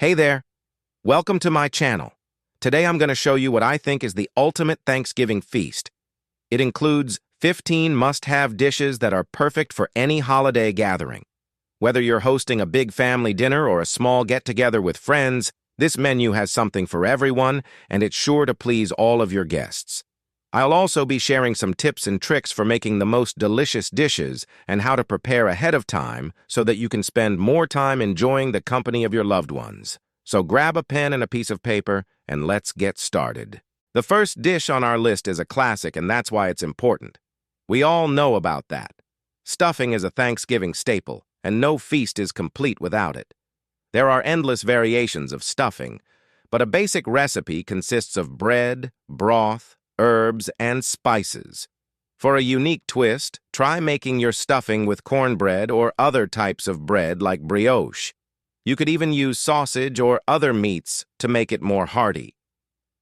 Hey there, welcome to my channel. Today I'm going to show you what I think is the ultimate Thanksgiving feast. It includes 15 must-have dishes that are perfect for any holiday gathering. Whether you're hosting a big family dinner or a small get-together with friends, this menu has something for everyone, and it's sure to please all of your guests. I'll also be sharing some tips and tricks for making the most delicious dishes and how to prepare ahead of time so that you can spend more time enjoying the company of your loved ones. So grab a pen and a piece of paper, and let's get started. The first dish on our list is a classic, and that's why it's important. We all know about that. Stuffing is a Thanksgiving staple, and no feast is complete without it. There are endless variations of stuffing, but a basic recipe consists of bread, broth, herbs, and spices. For a unique twist, try making your stuffing with cornbread or other types of bread like brioche. You could even use sausage or other meats to make it more hearty.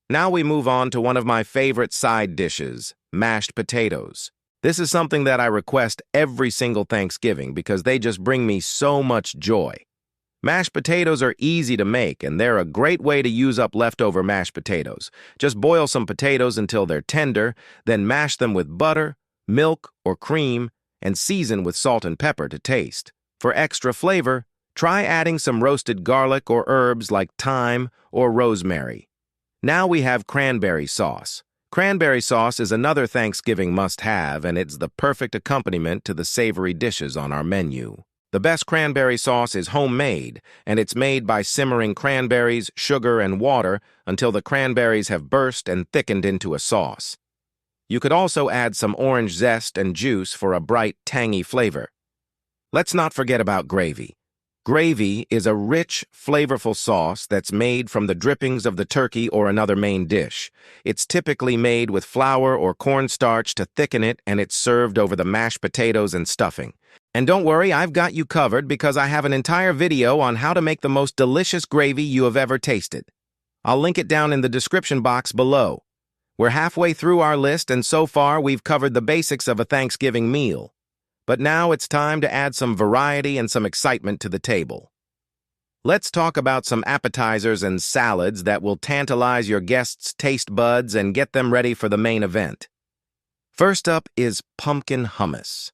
Now we move on to one of my favorite side dishes, mashed potatoes. This is something that I request every single Thanksgiving because they just bring me so much joy. Mashed potatoes are easy to make, and they're a great way to use up leftover mashed potatoes. Just boil some potatoes until they're tender, then mash them with butter, milk, or cream, and season with salt and pepper to taste. For extra flavor, try adding some roasted garlic or herbs like thyme or rosemary. Now we have cranberry sauce. Cranberry sauce is another Thanksgiving must-have, and it's the perfect accompaniment to the savory dishes on our menu. The best cranberry sauce is homemade, and it's made by simmering cranberries, sugar, and water until the cranberries have burst and thickened into a sauce. You could also add some orange zest and juice for a bright, tangy flavor. Let's not forget about gravy. Gravy is a rich, flavorful sauce that's made from the drippings of the turkey or another main dish. It's typically made with flour or cornstarch to thicken it, and it's served over the mashed potatoes and stuffing. And don't worry, I've got you covered because I have an entire video on how to make the most delicious gravy you have ever tasted. I'll link it down in the description box below. We're halfway through our list, and so far we've covered the basics of a Thanksgiving meal. But now it's time to add some variety and some excitement to the table. Let's talk about some appetizers and salads that will tantalize your guests' taste buds and get them ready for the main event. First up is pumpkin hummus.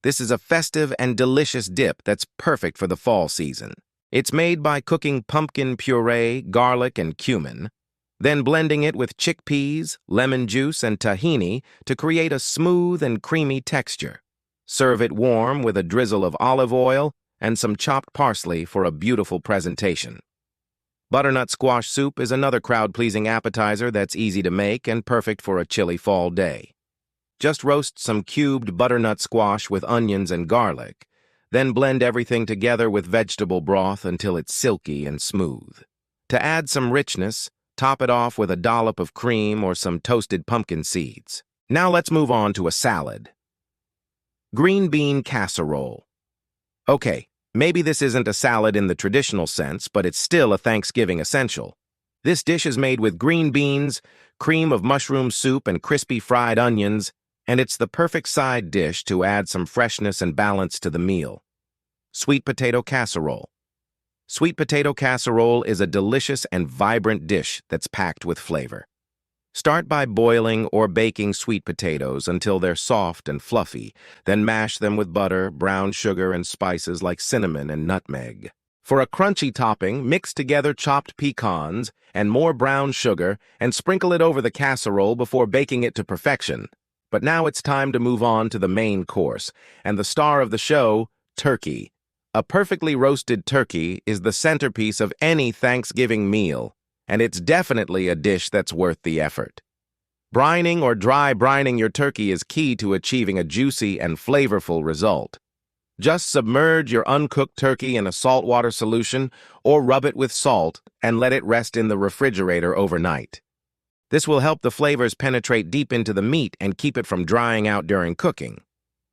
This is a festive and delicious dip that's perfect for the fall season. It's made by cooking pumpkin puree, garlic, and cumin, then blending it with chickpeas, lemon juice, and tahini to create a smooth and creamy texture. Serve it warm with a drizzle of olive oil and some chopped parsley for a beautiful presentation. Butternut squash soup is another crowd-pleasing appetizer that's easy to make and perfect for a chilly fall day. Just roast some cubed butternut squash with onions and garlic, then blend everything together with vegetable broth until it's silky and smooth. To add some richness, top it off with a dollop of cream or some toasted pumpkin seeds. Now let's move on to a salad. Green bean casserole. Okay, maybe this isn't a salad in the traditional sense, but it's still a Thanksgiving essential. This dish is made with green beans, cream of mushroom soup, and crispy fried onions, and it's the perfect side dish to add some freshness and balance to the meal. Sweet potato casserole. Sweet potato casserole is a delicious and vibrant dish that's packed with flavor. Start by boiling or baking sweet potatoes until they're soft and fluffy, then mash them with butter, brown sugar, and spices like cinnamon and nutmeg. For a crunchy topping, mix together chopped pecans and more brown sugar and sprinkle it over the casserole before baking it to perfection. But now it's time to move on to the main course, and the star of the show, turkey. A perfectly roasted turkey is the centerpiece of any Thanksgiving meal, and it's definitely a dish that's worth the effort. Brining or dry brining your turkey is key to achieving a juicy and flavorful result. Just submerge your uncooked turkey in a saltwater solution or rub it with salt and let it rest in the refrigerator overnight. This will help the flavors penetrate deep into the meat and keep it from drying out during cooking.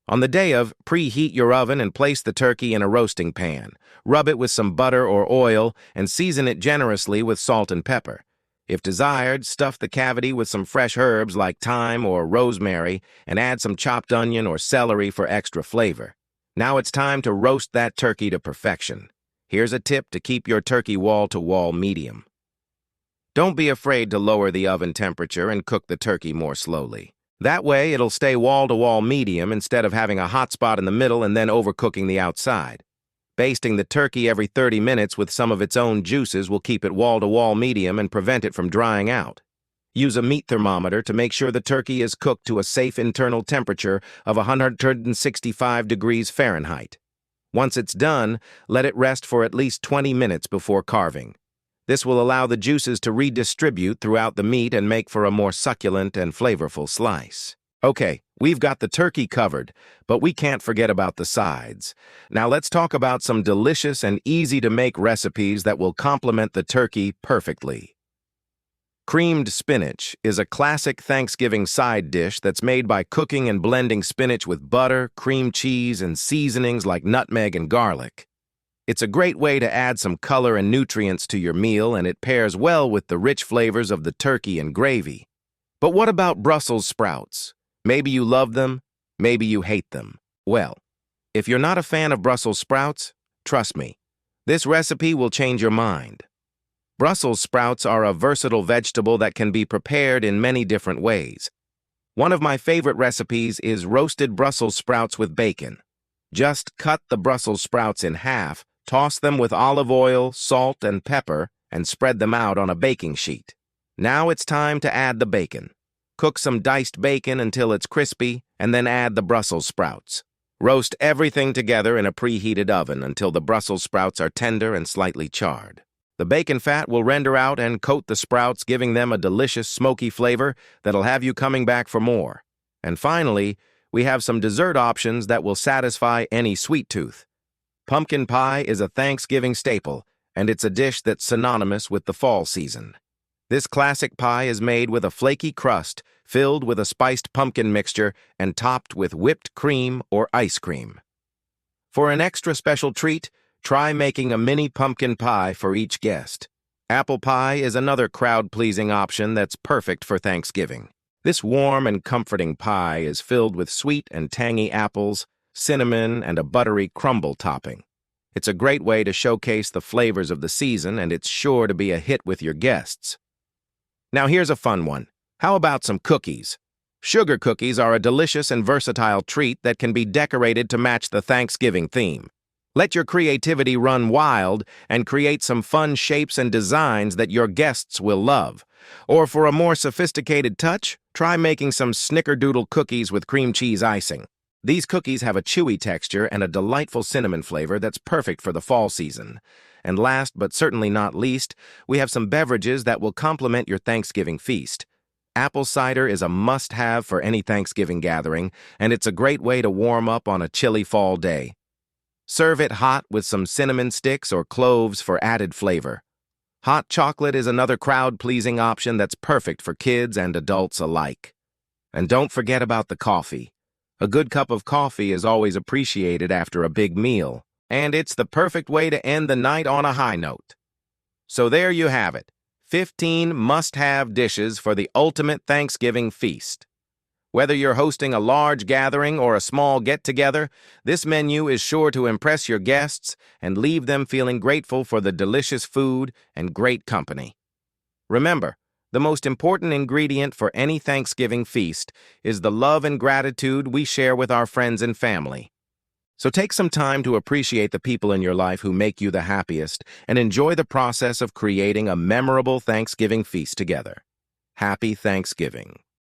On the day of, preheat your oven and place the turkey in a roasting pan. Rub it with some butter or oil and season it generously with salt and pepper. If desired, stuff the cavity with some fresh herbs like thyme or rosemary and add some chopped onion or celery for extra flavor. Now it's time to roast that turkey to perfection. Here's a tip to keep your turkey wall-to-wall medium. Don't be afraid to lower the oven temperature and cook the turkey more slowly. That way, it'll stay wall-to-wall medium instead of having a hot spot in the middle and then overcooking the outside. Basting the turkey every 30 minutes with some of its own juices will keep it wall-to-wall medium and prevent it from drying out. Use a meat thermometer to make sure the turkey is cooked to a safe internal temperature of 165 degrees Fahrenheit. Once it's done, let it rest for at least 20 minutes before carving. This will allow the juices to redistribute throughout the meat and make for a more succulent and flavorful slice. Okay, we've got the turkey covered, but we can't forget about the sides. Now let's talk about some delicious and easy-to-make recipes that will complement the turkey perfectly. Creamed spinach is a classic Thanksgiving side dish that's made by cooking and blending spinach with butter, cream cheese, and seasonings like nutmeg and garlic. It's a great way to add some color and nutrients to your meal, and it pairs well with the rich flavors of the turkey and gravy. But what about Brussels sprouts? Maybe you love them, maybe you hate them. Well, if you're not a fan of Brussels sprouts, trust me, this recipe will change your mind. Brussels sprouts are a versatile vegetable that can be prepared in many different ways. One of my favorite recipes is roasted Brussels sprouts with bacon. Just cut the Brussels sprouts in half, toss them with olive oil, salt, and pepper, and spread them out on a baking sheet. Now it's time to add the bacon. Cook some diced bacon until it's crispy, and then add the Brussels sprouts. Roast everything together in a preheated oven until the Brussels sprouts are tender and slightly charred. The bacon fat will render out and coat the sprouts, giving them a delicious smoky flavor that'll have you coming back for more. And finally, we have some dessert options that will satisfy any sweet tooth. Pumpkin pie is a Thanksgiving staple, and it's a dish that's synonymous with the fall season. This classic pie is made with a flaky crust filled with a spiced pumpkin mixture and topped with whipped cream or ice cream. For an extra special treat, try making a mini pumpkin pie for each guest. Apple pie is another crowd-pleasing option that's perfect for Thanksgiving. This warm and comforting pie is filled with sweet and tangy apples, cinnamon, and a buttery crumble topping. It's a great way to showcase the flavors of the season, and it's sure to be a hit with your guests. Now here's a fun one. How about some cookies? Sugar cookies are a delicious and versatile treat that can be decorated to match the Thanksgiving theme. Let your creativity run wild and create some fun shapes and designs that your guests will love. Or for a more sophisticated touch, try making some snickerdoodle cookies with cream cheese icing. These cookies have a chewy texture and a delightful cinnamon flavor that's perfect for the fall season. And last but certainly not least, we have some beverages that will complement your Thanksgiving feast. Apple cider is a must-have for any Thanksgiving gathering, and it's a great way to warm up on a chilly fall day. Serve it hot with some cinnamon sticks or cloves for added flavor. Hot chocolate is another crowd-pleasing option that's perfect for kids and adults alike. And don't forget about the coffee. A good cup of coffee is always appreciated after a big meal, and it's the perfect way to end the night on a high note. So there you have it, 15 must-have dishes for the ultimate Thanksgiving feast. Whether you're hosting a large gathering or a small get-together, this menu is sure to impress your guests and leave them feeling grateful for the delicious food and great company. Remember, the most important ingredient for any Thanksgiving feast is the love and gratitude we share with our friends and family. So take some time to appreciate the people in your life who make you the happiest and enjoy the process of creating a memorable Thanksgiving feast together. Happy Thanksgiving.